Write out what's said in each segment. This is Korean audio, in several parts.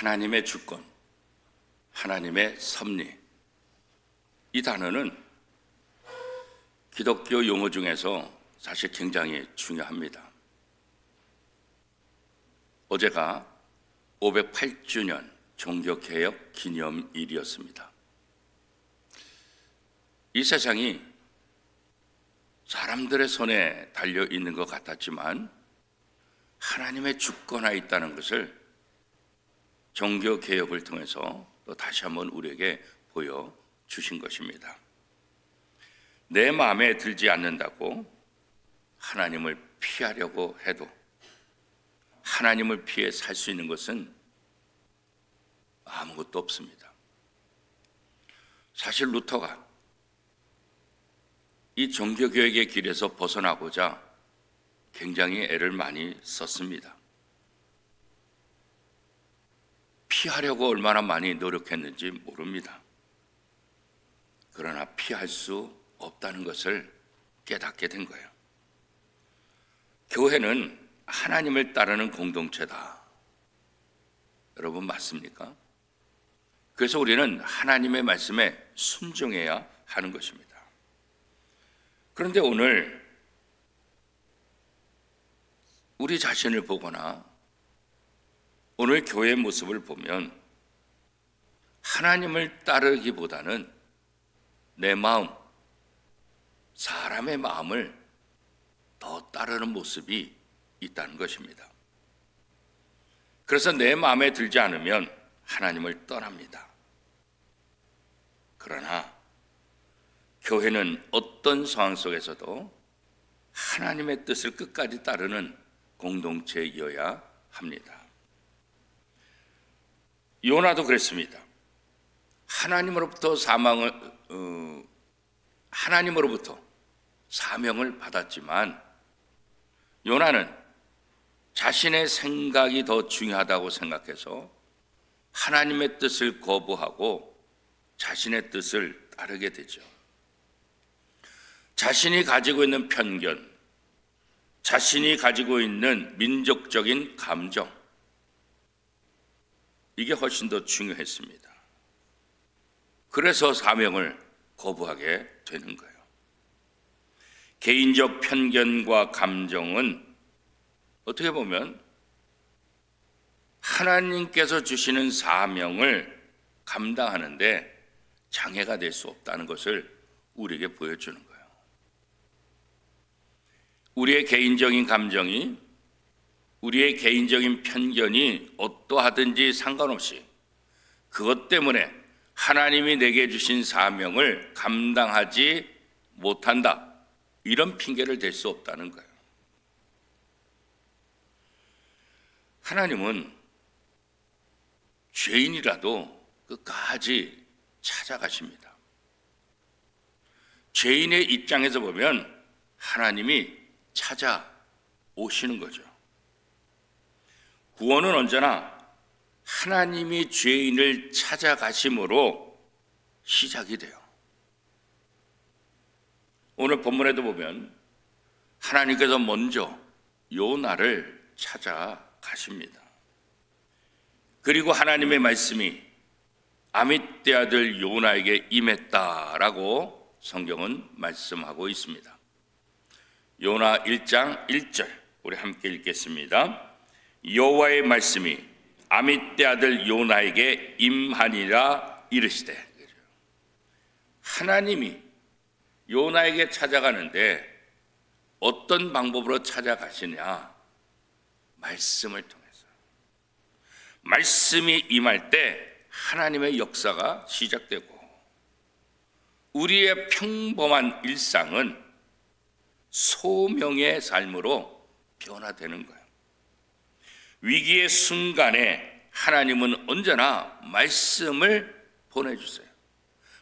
하나님의 주권, 하나님의 섭리. 이 단어는 기독교 용어 중에서 사실 굉장히 중요합니다. 어제가 508주년 종교개혁 기념일이었습니다. 이 세상이 사람들의 손에 달려 있는 것 같았지만 하나님의 주권하에 있다는 것을 종교개혁을 통해서 또 다시 한번 우리에게 보여주신 것입니다. 내 마음에 들지 않는다고 하나님을 피하려고 해도 하나님을 피해 살 수 있는 것은 아무것도 없습니다. 사실 루터가 이 종교개혁의 길에서 벗어나고자 굉장히 애를 많이 썼습니다. 피하려고 얼마나 많이 노력했는지 모릅니다. 그러나 피할 수 없다는 것을 깨닫게 된 거예요. 교회는 하나님을 따르는 공동체다. 여러분 맞습니까? 그래서 우리는 하나님의 말씀에 순종해야 하는 것입니다. 그런데 오늘 우리 자신을 보거나 오늘 교회의 모습을 보면 하나님을 따르기보다는 내 마음, 사람의 마음을 더 따르는 모습이 있다는 것입니다. 그래서 내 마음에 들지 않으면 하나님을 떠납니다. 그러나 교회는 어떤 상황 속에서도 하나님의 뜻을 끝까지 따르는 공동체이어야 합니다. 요나도 그랬습니다. 하나님으로부터 사명을 받았지만 요나는 자신의 생각이 더 중요하다고 생각해서 하나님의 뜻을 거부하고 자신의 뜻을 따르게 되죠. 자신이 가지고 있는 편견, 자신이 가지고 있는 민족적인 감정, 이게 훨씬 더 중요했습니다. 그래서 사명을 거부하게 되는 거예요. 개인적 편견과 감정은 어떻게 보면 하나님께서 주시는 사명을 감당하는데 장애가 될 수 없다는 것을 우리에게 보여주는 거예요. 우리의 개인적인 감정이, 우리의 개인적인 편견이 어떠하든지 상관없이 그것 때문에 하나님이 내게 주신 사명을 감당하지 못한다, 이런 핑계를 댈 수 없다는 거예요. 하나님은 죄인이라도 끝까지 찾아가십니다. 죄인의 입장에서 보면 하나님이 찾아오시는 거죠. 구원은 언제나 하나님이 죄인을 찾아가심으로 시작이 돼요. 오늘 본문에도 보면 하나님께서 먼저 요나를 찾아가십니다. 그리고 하나님의 말씀이 아mit대 아들 요나에게 임했다라고 성경은 말씀하고 있습니다. 요나 1장 1절 우리 함께 읽겠습니다. 여호와의 말씀이 아mit대 아들 요나에게 임하니라 이르시되. 하나님이 요나에게 찾아가는데 어떤 방법으로 찾아가시냐? 말씀을 통해서. 말씀이 임할 때 하나님의 역사가 시작되고 우리의 평범한 일상은 소명의 삶으로 변화되는 거예요. 위기의 순간에 하나님은 언제나 말씀을 보내주세요.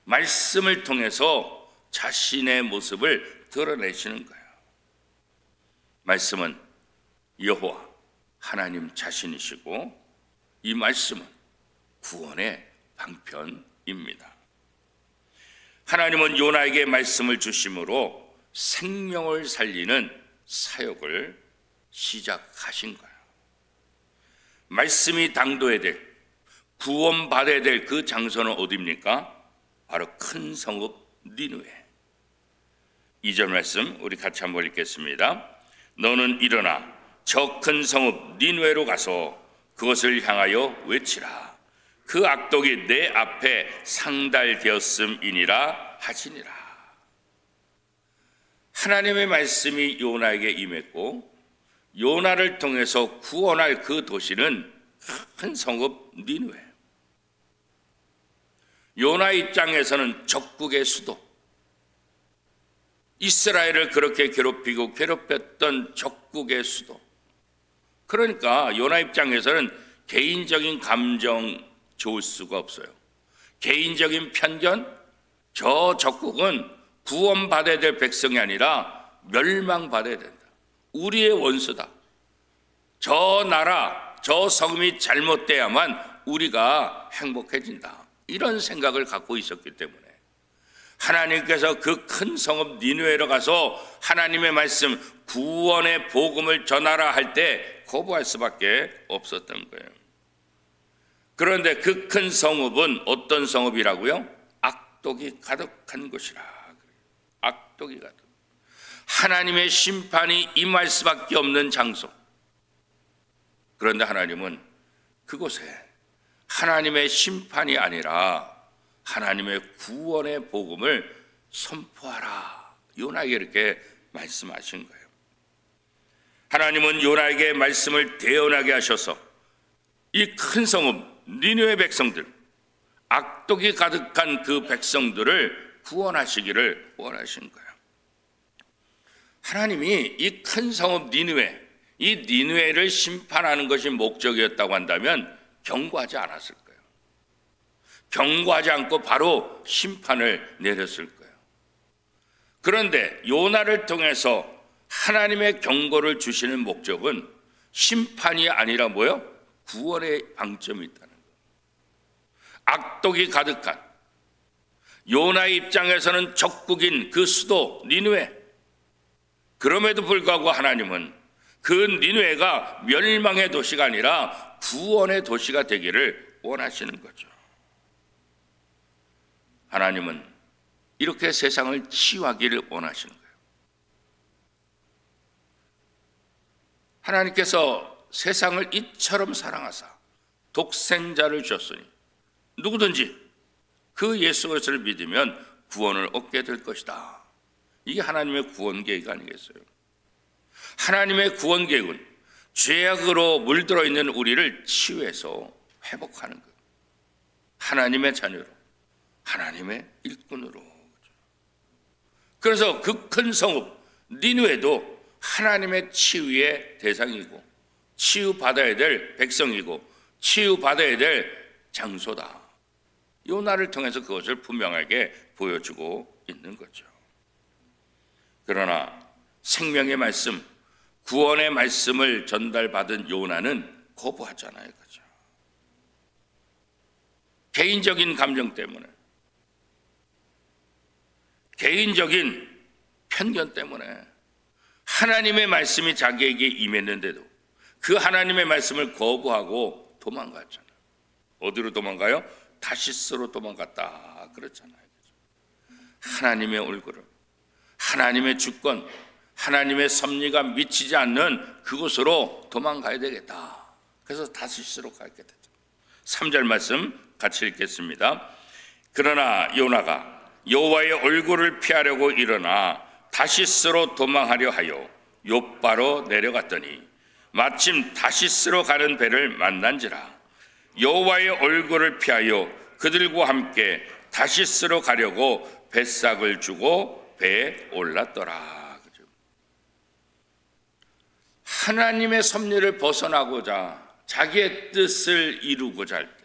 말씀을 통해서 자신의 모습을 드러내시는 거예요. 말씀은 여호와 하나님 자신이시고 이 말씀은 구원의 방편입니다. 하나님은 요나에게 말씀을 주심으로 생명을 살리는 사역을 시작하신 거예요. 말씀이 당도해야 될, 구원받아야 될 그 장소는 어디입니까? 바로 큰 성읍 니느웨. 2절 말씀 우리 같이 한번 읽겠습니다. 너는 일어나 저 큰 성읍 니느웨로 가서 그것을 향하여 외치라. 그 악독이 내 앞에 상달되었음이니라 하시니라. 하나님의 말씀이 요나에게 임했고 요나를 통해서 구원할 그 도시는 큰 성읍 니느웨. 요나 입장에서는 적국의 수도, 이스라엘을 그렇게 괴롭혔던 적국의 수도. 그러니까 요나 입장에서는 개인적인 감정 좋을 수가 없어요. 개인적인 편견, 저 적국은 구원받아야 될 백성이 아니라 멸망받아야 된다. 우리의 원수다. 저 나라, 저 성이 잘못돼야만 우리가 행복해진다. 이런 생각을 갖고 있었기 때문에 하나님께서 그 큰 성읍 니느웨로 가서 하나님의 말씀, 구원의 복음을 전하라 할 때 거부할 수밖에 없었던 거예요. 그런데 그 큰 성읍은 어떤 성읍이라고요? 악독이 가득한 곳이라. 악독이 가득. 하나님의 심판이 임할 수밖에 없는 장소. 그런데 하나님은 그곳에 하나님의 심판이 아니라 하나님의 구원의 복음을 선포하라. 요나에게 이렇게 말씀하신 거예요. 하나님은 요나에게 말씀을 대언하게 하셔서 이 큰 성읍 니느웨 백성들, 악독이 가득한 그 백성들을 구원하시기를 원하신 거예요. 하나님이 이 큰 성읍 니느웨, 이 니느웨를 심판하는 것이 목적이었다고 한다면 경고하지 않았을 거예요. 경고하지 않고 바로 심판을 내렸을 거예요. 그런데 요나를 통해서 하나님의 경고를 주시는 목적은 심판이 아니라 뭐요? 구원의 방점이 있다는 거예요. 악독이 가득한 요나의 입장에서는 적국인 그 수도 니느웨. 그럼에도 불구하고 하나님은 그 니느웨가 멸망의 도시가 아니라 구원의 도시가 되기를 원하시는 거죠. 하나님은 이렇게 세상을 치유하기를 원하시는 거예요. 하나님께서 세상을 이처럼 사랑하사 독생자를 주셨으니 누구든지 그 예수 그리스도를 믿으면 구원을 얻게 될 것이다. 이게 하나님의 구원 계획 아니겠어요? 하나님의 구원 계획은 죄악으로 물들어 있는 우리를 치유해서 회복하는 것. 하나님의 자녀로, 하나님의 일꾼으로. 그래서 그 큰 성읍 니느웨도 하나님의 치유의 대상이고 치유받아야 될 백성이고 치유받아야 될 장소다. 요나를 통해서 그것을 분명하게 보여주고 있는 거죠. 그러나 생명의 말씀, 구원의 말씀을 전달받은 요나는 거부하잖아요. 그죠? 개인적인 감정 때문에, 개인적인 편견 때문에 하나님의 말씀이 자기에게 임했는데도 그 하나님의 말씀을 거부하고 도망갔잖아요. 어디로 도망가요? 다시스로 도망갔다 그랬잖아요. 하나님의 얼굴을, 하나님의 주권, 하나님의 섭리가 미치지 않는 그곳으로 도망가야 되겠다. 그래서 다시스로 가게 됐죠. 3절 말씀 같이 읽겠습니다. 그러나 요나가 여호와의 얼굴을 피하려고 일어나 다시스로 도망하려 하여 욥바로 내려갔더니 마침 다시스로 가는 배를 만난지라. 여호와의 얼굴을 피하여 그들과 함께 다시스로 가려고 뱃삭을 주고 배에 올랐더라. 하나님의 섭리를 벗어나고자 자기의 뜻을 이루고자 할 때,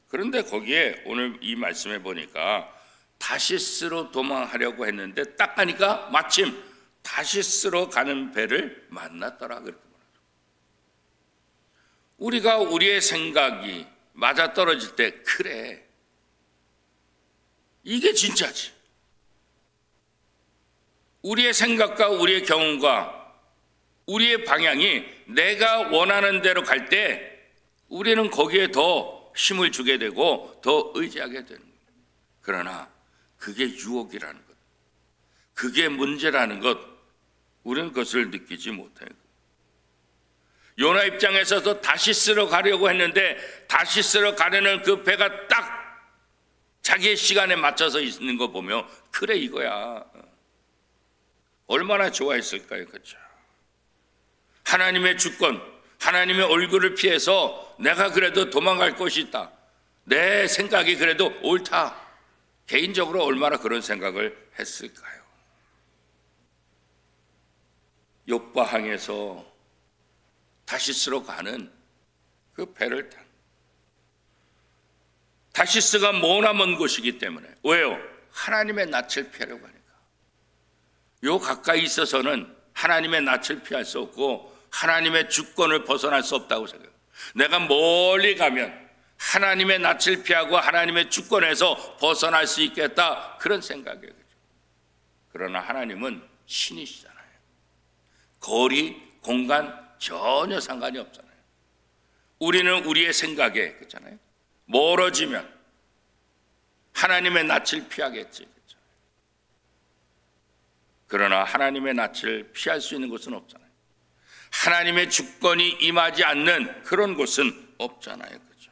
그런데 거기에 오늘 이 말씀에 보니까 다시스로 도망하려고 했는데 딱 가니까 마침 다시스로 가는 배를 만났더라. 그렇게 말하죠. 우리가 우리의 생각이 맞아떨어질 때 그래, 이게 진짜지. 우리의 생각과 우리의 경험과 우리의 방향이 내가 원하는 대로 갈 때 우리는 거기에 더 힘을 주게 되고 더 의지하게 되는 거예요. 그러나 그게 유혹이라는 것, 그게 문제라는 것, 우리는 그것을 느끼지 못해요. 요나 입장에서도 다시스로 가려고 했는데 다시스로 가려는 그 배가 딱 자기의 시간에 맞춰서 있는 거 보면 그래 이거야. 얼마나 좋아했을까요? 그렇죠? 하나님의 주권, 하나님의 얼굴을 피해서 내가 그래도 도망갈 곳이 있다. 내 생각이 그래도 옳다. 개인적으로 얼마나 그런 생각을 했을까요? 욥과항에서 다시스로 가는 그 배를 탄, 다시스가 머나먼 곳이기 때문에. 왜요? 하나님의 낯을 피하려고 하니까. 요 가까이 있어서는 하나님의 낯을 피할 수 없고 하나님의 주권을 벗어날 수 없다고 생각해요. 내가 멀리 가면 하나님의 낯을 피하고 하나님의 주권에서 벗어날 수 있겠다, 그런 생각이에요. 그러나 하나님은 신이시잖아요. 거리, 공간 전혀 상관이 없잖아요. 우리는 우리의 생각에, 그렇잖아요, 멀어지면 하나님의 낯을 피하겠지. 그렇죠? 그러나 하나님의 낯을 피할 수 있는 곳은 없잖아요. 하나님의 주권이 임하지 않는 그런 곳은 없잖아요. 그렇죠?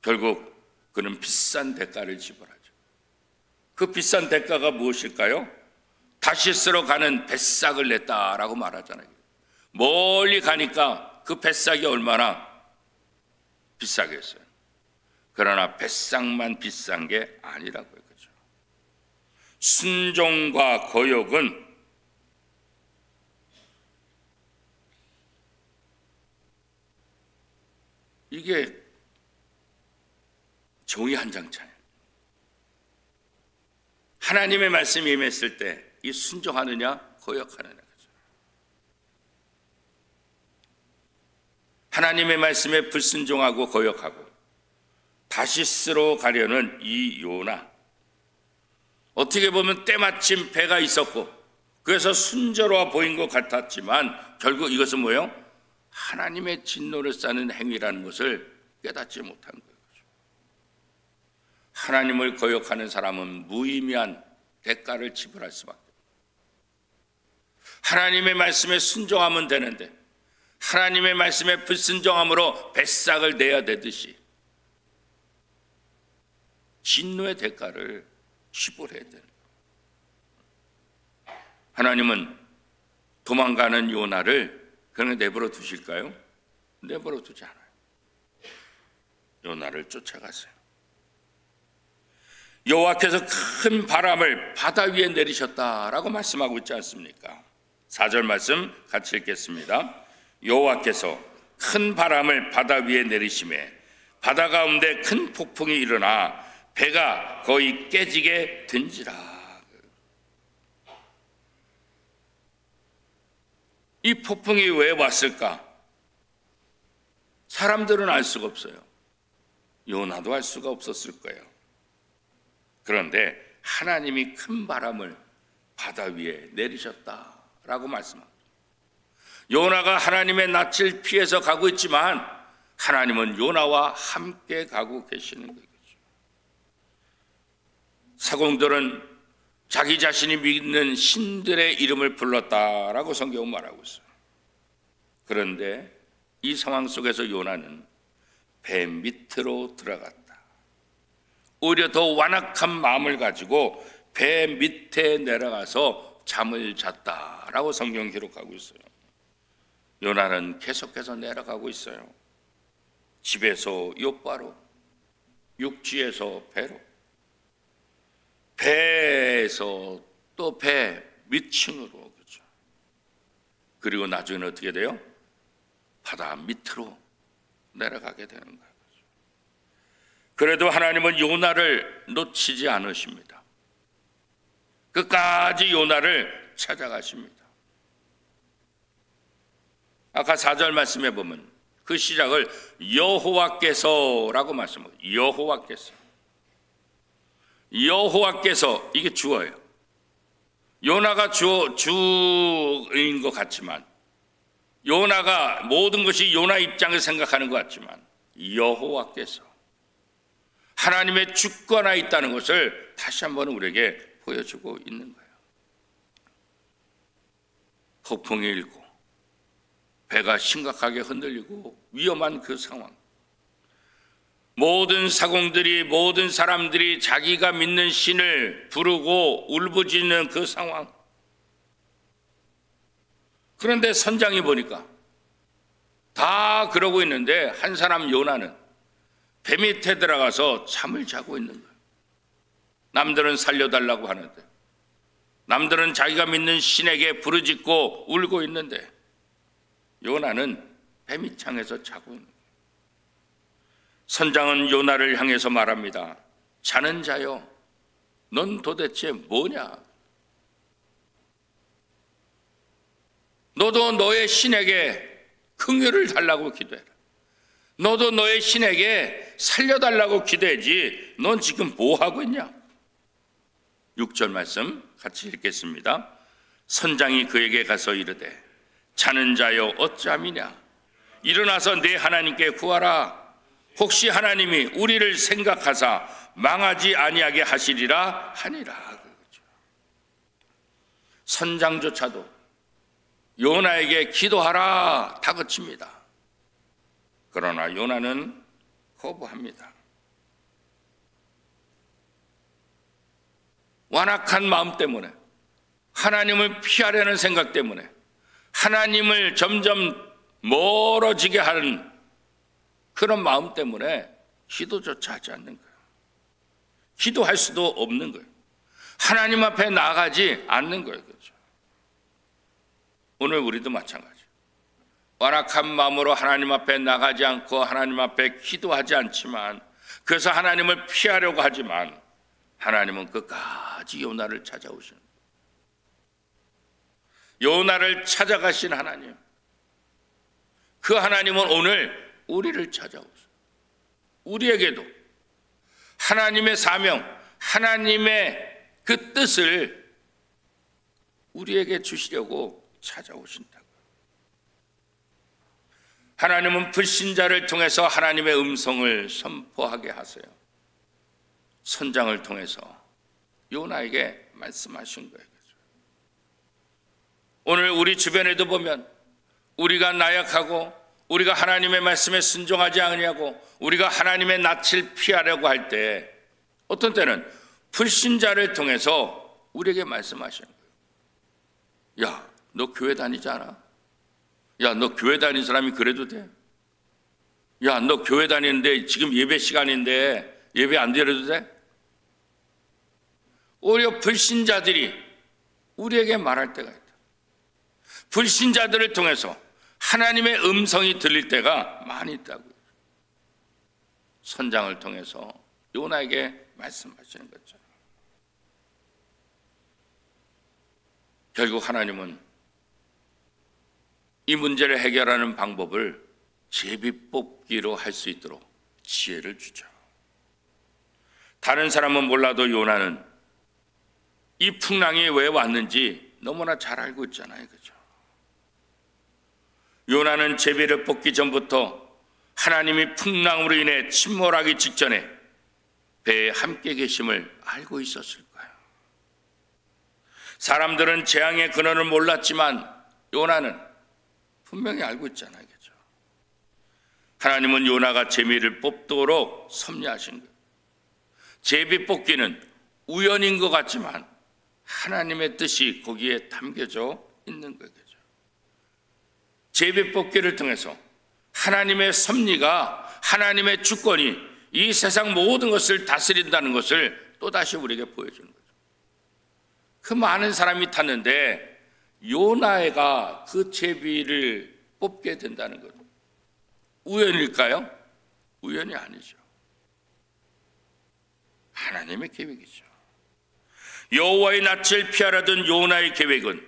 결국 그는 비싼 대가를 지불하죠. 그 비싼 대가가 무엇일까요? 다시스로 가는 뱃삭을 냈다라고 말하잖아요. 멀리 가니까 그 뱃삭이 얼마나 비싸겠어요. 그러나 뱃삭만 비싼 게 아니라고요. 그렇죠? 순종과 거역은 이게 종이 한 장 차이에요. 하나님의 말씀이 임했을 때 이 순종하느냐 거역하느냐. 그렇죠? 하나님의 말씀에 불순종하고 거역하고 다시스로 가려는 이 요나, 어떻게 보면 때마침 배가 있었고 그래서 순조로워 보인 것 같았지만 결국 이것은 뭐예요? 하나님의 진노를 쌓는 행위라는 것을 깨닫지 못한 거예요. 하나님을 거역하는 사람은 무의미한 대가를 지불할 수밖에 없어요. 하나님의 말씀에 순종하면 되는데 하나님의 말씀에 불순종함으로 뱃삭을 내야 되듯이 진노의 대가를 지불해야 되는 거예요. 하나님은 도망가는 요나를 그냥 내버려 두실까요? 내버려 두지 않아요. 요나를 쫓아갔어요. 여호와께서 큰 바람을 바다 위에 내리셨다라고 말씀하고 있지 않습니까? 4절 말씀 같이 읽겠습니다. 여호와께서 큰 바람을 바다 위에 내리심에 바다 가운데 큰 폭풍이 일어나 배가 거의 깨지게 된지라. 이 폭풍이 왜 왔을까? 사람들은 알 수가 없어요. 요나도 알 수가 없었을 거예요. 그런데 하나님이 큰 바람을 바다 위에 내리셨다라고 말씀합니다. 요나가 하나님의 낯을 피해서 가고 있지만 하나님은 요나와 함께 가고 계시는 거죠. 사공들은 자기 자신이 믿는 신들의 이름을 불렀다라고 성경은 말하고 있어요. 그런데 이 상황 속에서 요나는 배 밑으로 들어갔다. 오히려 더 완악한 마음을 가지고 배 밑에 내려가서 잠을 잤다라고 성경 기록하고 있어요. 요나는 계속해서 내려가고 있어요. 집에서 욥바로, 육지에서 배로, 배에서 또 배 밑층으로, 그렇죠. 그리고 나중에는 어떻게 돼요? 바다 밑으로 내려가게 되는 거예요. 그렇죠? 그래도 하나님은 요나를 놓치지 않으십니다. 끝까지 요나를 찾아가십니다. 아까 4절 말씀해 보면 그 시작을 여호와께서라고 말씀해요. 여호와께서 이게 주어예요. 요나가 주인 것 같지만, 요나가 모든 것이 요나 입장을 생각하는 것 같지만 여호와께서 하나님의 주권하에 있다는 것을 다시 한번 우리에게 보여주고 있는 거예요. 폭풍이 일고 배가 심각하게 흔들리고 위험한 그 상황, 모든 사공들이, 모든 사람들이 자기가 믿는 신을 부르고 울부짖는 그 상황. 그런데 선장이 보니까 다 그러고 있는데 한 사람 요나는 배 밑에 들어가서 잠을 자고 있는 거예요. 남들은 살려달라고 하는데, 남들은 자기가 믿는 신에게 부르짖고 울고 있는데 요나는 배 밑창에서 자고 있는 거예요. 선장은 요나를 향해서 말합니다. 자는 자여, 넌 도대체 뭐냐? 너도 너의 신에게 긍휼을 달라고 기도해라. 너도 너의 신에게 살려달라고 기도해야지. 넌 지금 뭐 하고 있냐? 6절 말씀 같이 읽겠습니다. 선장이 그에게 가서 이르되 자는 자여 어찌함이냐? 일어나서 내 하나님께 구하라. 혹시 하나님이 우리를 생각하사 망하지 아니하게 하시리라 하니라. 선장조차도 요나에게 기도하라 다그칩니다. 그러나 요나는 거부합니다. 완악한 마음 때문에, 하나님을 피하려는 생각 때문에, 하나님을 점점 멀어지게 하는 그런 마음 때문에 기도조차 하지 않는 거예요. 기도할 수도 없는 거예요. 하나님 앞에 나아가지 않는 거예요. 그렇죠? 오늘 우리도 마찬가지예요. 완악한 마음으로 하나님 앞에 나가지 않고 하나님 앞에 기도하지 않지만, 그래서 하나님을 피하려고 하지만 하나님은 끝까지 요나를 찾아오시는 거예요. 요나를 찾아가신 하나님, 그 하나님은 오늘 우리를 찾아오셔요. 우리에게도 하나님의 사명, 하나님의 그 뜻을 우리에게 주시려고 찾아오신다고요. 하나님은 불신자를 통해서 하나님의 음성을 선포하게 하세요. 선장을 통해서 요나에게 말씀하신 거예요. 오늘 우리 주변에도 보면 우리가 나약하고 우리가 하나님의 말씀에 순종하지 않으냐고, 우리가 하나님의 낯을 피하려고 할 때 어떤 때는 불신자를 통해서 우리에게 말씀하시는 거예요. 야, 너 교회 다니지 않아? 야, 너 교회 다니는 사람이 그래도 돼? 야, 너 교회 다니는데 지금 예배 시간인데 예배 안 드려도 돼? 오히려 불신자들이 우리에게 말할 때가 있다. 불신자들을 통해서 하나님의 음성이 들릴 때가 많이 있다고요. 선장을 통해서 요나에게 말씀하시는 거죠. 결국 하나님은 이 문제를 해결하는 방법을 제비뽑기로 할 수 있도록 지혜를 주죠. 다른 사람은 몰라도 요나는 이 풍랑이 왜 왔는지 너무나 잘 알고 있잖아요. 그죠? 요나는 제비를 뽑기 전부터 하나님이 풍랑으로 인해 침몰하기 직전에 배에 함께 계심을 알고 있었을 거예요. 사람들은 재앙의 근원을 몰랐지만 요나는 분명히 알고 있잖아요. 그죠? 하나님은 요나가 제비를 뽑도록 섭리하신 거예요. 제비 뽑기는 우연인 것 같지만 하나님의 뜻이 거기에 담겨져 있는 거예요. 제비 뽑기를 통해서 하나님의 섭리가, 하나님의 주권이 이 세상 모든 것을 다스린다는 것을 또다시 우리에게 보여주는 거죠. 그 많은 사람이 탔는데 요나가 그 제비를 뽑게 된다는 것, 우연일까요? 우연이 아니죠. 하나님의 계획이죠. 여호와의 낯을 피하려던 요나의 계획은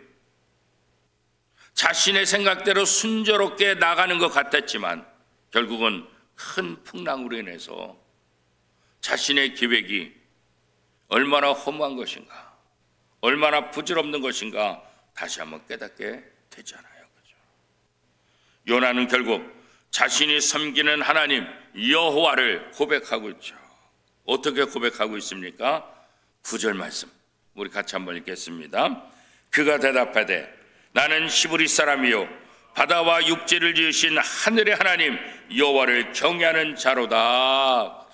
자신의 생각대로 순조롭게 나가는 것 같았지만 결국은 큰 풍랑으로 인해서 자신의 계획이 얼마나 허무한 것인가, 얼마나 부질없는 것인가 다시 한번 깨닫게 되잖아요. 그죠? 요나는 결국 자신이 섬기는 하나님 여호와를 고백하고 있죠. 어떻게 고백하고 있습니까? 9절 말씀 우리 같이 한번 읽겠습니다. 그가 대답하되 나는 히브리 사람이요 바다와 육지를 지으신 하늘의 하나님 여호와를 경외하는 자로다.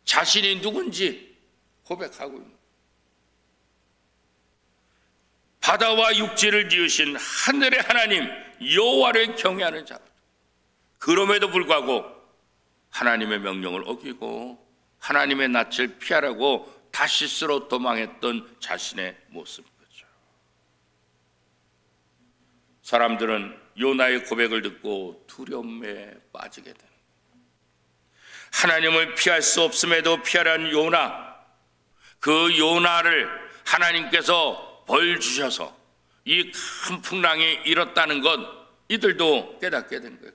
자신이 누군지 고백하고 있는 거예요. 바다와 육지를 지으신 하늘의 하나님 여호와를 경외하는 자로다. 그럼에도 불구하고 하나님의 명령을 어기고 하나님의 낯을 피하라고 다시스로 도망했던 자신의 모습이죠. 사람들은 요나의 고백을 듣고 두려움에 빠지게 됩니다. 하나님을 피할 수 없음에도 피하라는 요나, 그 요나를 하나님께서 벌 주셔서 이 큰 풍랑이 일었다는 것 이들도 깨닫게 된 거예요.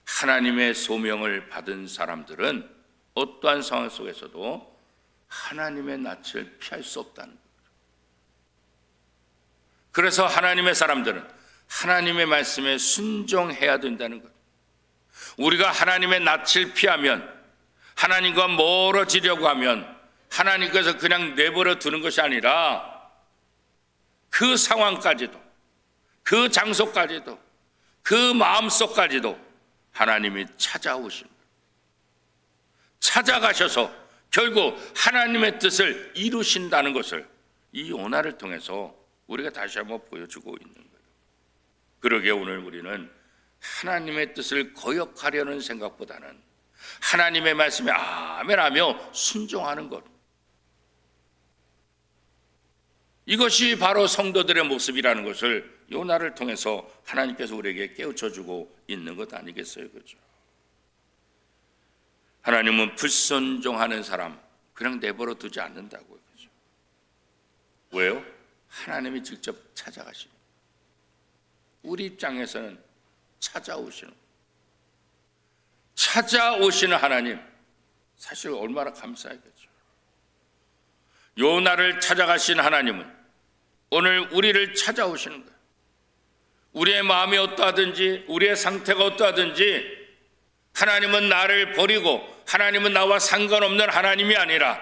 하나님의 소명을 받은 사람들은 어떠한 상황 속에서도 하나님의 낯을 피할 수 없다는 거예요. 그래서 하나님의 사람들은 하나님의 말씀에 순종해야 된다는 거예요. 우리가 하나님의 낯을 피하면, 하나님과 멀어지려고 하면 하나님께서 그냥 내버려 두는 것이 아니라 그 상황까지도, 그 장소까지도, 그 마음속까지도 하나님이 찾아오신 거예요. 찾아가셔서 결국 하나님의 뜻을 이루신다는 것을 이 요나를 통해서 우리가 다시 한번 보여주고 있는 거예요. 그러게 오늘 우리는 하나님의 뜻을 거역하려는 생각보다는 하나님의 말씀에 아멘하며 순종하는 것, 이것이 바로 성도들의 모습이라는 것을 요나를 통해서 하나님께서 우리에게 깨우쳐주고 있는 것 아니겠어요? 그렇죠? 하나님은 불순종하는 사람 그냥 내버려 두지 않는다고요. 그렇죠? 왜요? 하나님이 직접 찾아가시는, 우리 입장에서는 찾아오시는 하나님, 사실 얼마나 감사하겠죠. 요나를 찾아가신 하나님은 오늘 우리를 찾아오시는 거예요. 우리의 마음이 어떠하든지, 우리의 상태가 어떠하든지 하나님은 나를 버리고 하나님은 나와 상관없는 하나님이 아니라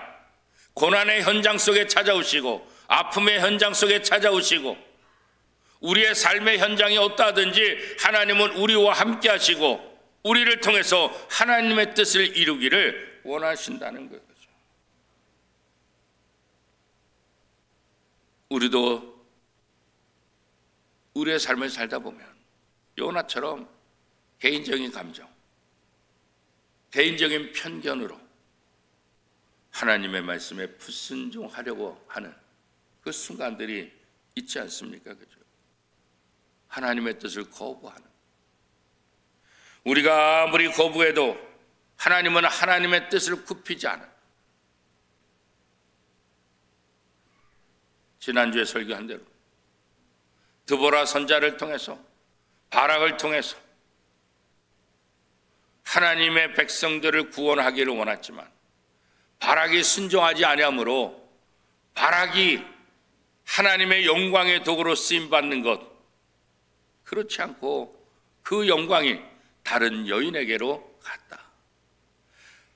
고난의 현장 속에 찾아오시고 아픔의 현장 속에 찾아오시고 우리의 삶의 현장이 어떠하든지 하나님은 우리와 함께 하시고 우리를 통해서 하나님의 뜻을 이루기를 원하신다는 거죠. 우리도 우리의 삶을 살다 보면 요나처럼 개인적인 감정, 개인적인 편견으로 하나님의 말씀에 불순종하려고 하는 그 순간들이 있지 않습니까? 그죠? 하나님의 뜻을 거부하는, 우리가 아무리 거부해도 하나님은 하나님의 뜻을 굽히지 않아요. 지난주에 설교한 대로 드보라 선자를 통해서, 바락을 통해서 하나님의 백성들을 구원하기를 원했지만 바락이 순종하지 아니하므로 바락이 하나님의 영광의 도구로 쓰임받는 것, 그렇지 않고 그 영광이 다른 여인에게로 갔다.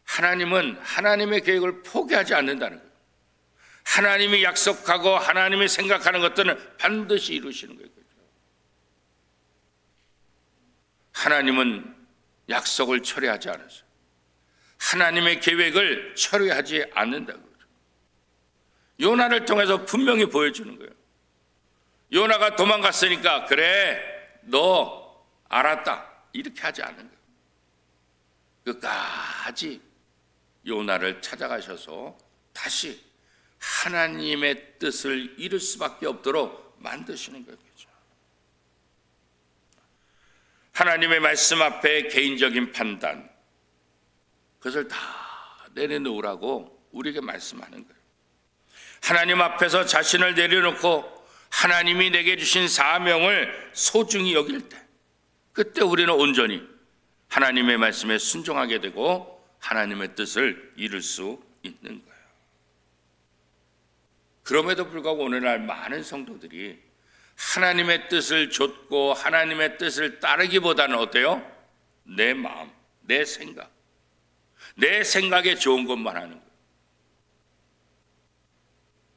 하나님은 하나님의 계획을 포기하지 않는다는 거예요. 하나님이 약속하고 하나님이 생각하는 것들은 반드시 이루시는 거예요. 하나님은 약속을 철회하지 않았어요. 하나님의 계획을 철회하지 않는다고 그러죠. 요나를 통해서 분명히 보여주는 거예요. 요나가 도망갔으니까 그래 너 알았다 이렇게 하지 않는 거예요. 끝까지 요나를 찾아가셔서 다시 하나님의 뜻을 이룰 수밖에 없도록 만드시는 거예요. 하나님의 말씀 앞에 개인적인 판단, 그것을 다 내려놓으라고 우리에게 말씀하는 거예요. 하나님 앞에서 자신을 내려놓고 하나님이 내게 주신 사명을 소중히 여길 때, 그때 우리는 온전히 하나님의 말씀에 순종하게 되고 하나님의 뜻을 이룰 수 있는 거예요. 그럼에도 불구하고 오늘날 많은 성도들이 하나님의 뜻을 좇고 하나님의 뜻을 따르기보다는 어때요? 내 마음, 내 생각에 좋은 것만 하는 거예요.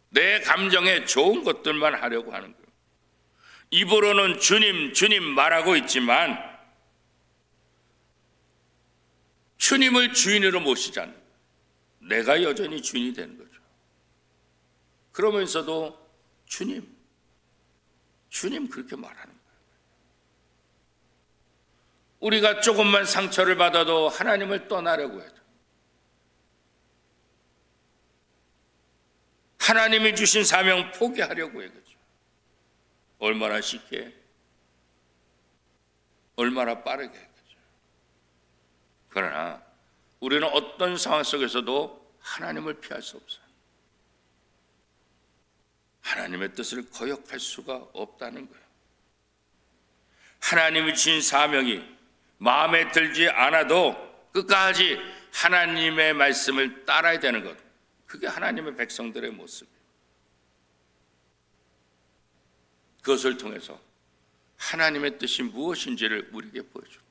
내 감정에 좋은 것들만 하려고 하는 거예요. 입으로는 주님, 주님 말하고 있지만 주님을 주인으로 모시지 않는 거예요. 내가 여전히 주인이 되는 거죠. 그러면서도 주님 그렇게 말하는 거예요. 우리가 조금만 상처를 받아도 하나님을 떠나려고 해요. 하나님이 주신 사명 포기하려고 해요. 얼마나 쉽게, 얼마나 빠르게 해야겠죠. 그러나 우리는 어떤 상황 속에서도 하나님을 피할 수 없어요. 하나님의 뜻을 거역할 수가 없다는 거예요. 하나님이 주신 사명이 마음에 들지 않아도 끝까지 하나님의 말씀을 따라야 되는 것, 그게 하나님의 백성들의 모습이에요. 그것을 통해서 하나님의 뜻이 무엇인지를 우리에게 보여줍니다.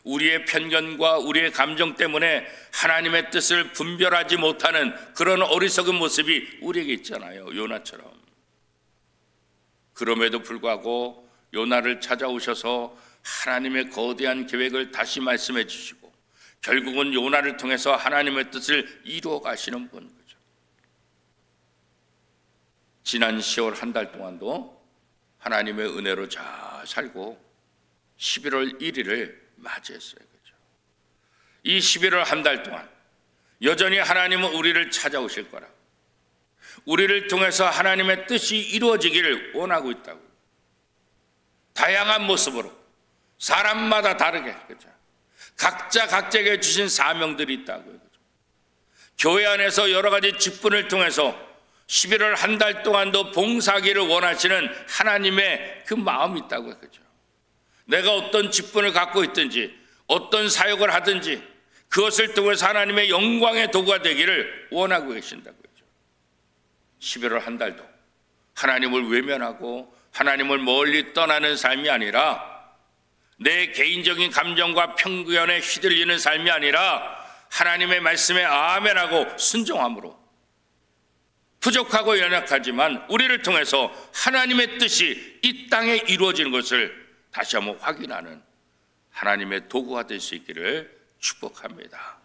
우리의 편견과 우리의 감정 때문에 하나님의 뜻을 분별하지 못하는 그런 어리석은 모습이 우리에게 있잖아요. 요나처럼. 그럼에도 불구하고 요나를 찾아오셔서 하나님의 거대한 계획을 다시 말씀해 주시고 결국은 요나를 통해서 하나님의 뜻을 이루어 가시는 분 거죠. 지난 10월 한 달 동안도 하나님의 은혜로 잘 살고 11월 1일을 맞이했어요. 그렇죠? 이 11월 한 달 동안 여전히 하나님은 우리를 찾아오실 거라. 우리를 통해서 하나님의 뜻이 이루어지기를 원하고 있다고. 다양한 모습으로 사람마다 다르게, 그렇죠? 각자 각자에게 주신 사명들이 있다고요. 그렇죠? 교회 안에서 여러 가지 직분을 통해서 11월 한 달 동안도 봉사하기를 원하시는 하나님의 그 마음이 있다고요. 그렇죠? 내가 어떤 직분을 갖고 있든지 어떤 사역을 하든지 그것을 통해서 하나님의 영광의 도구가 되기를 원하고 계신다고요. 11월 한 달도 하나님을 외면하고 하나님을 멀리 떠나는 삶이 아니라 내 개인적인 감정과 편견에 휘둘리는 삶이 아니라 하나님의 말씀에 아멘하고 순종함으로 부족하고 연약하지만 우리를 통해서 하나님의 뜻이 이 땅에 이루어지는 것을 다시 한번 확인하는 하나님의 도구가 될 수 있기를 축복합니다.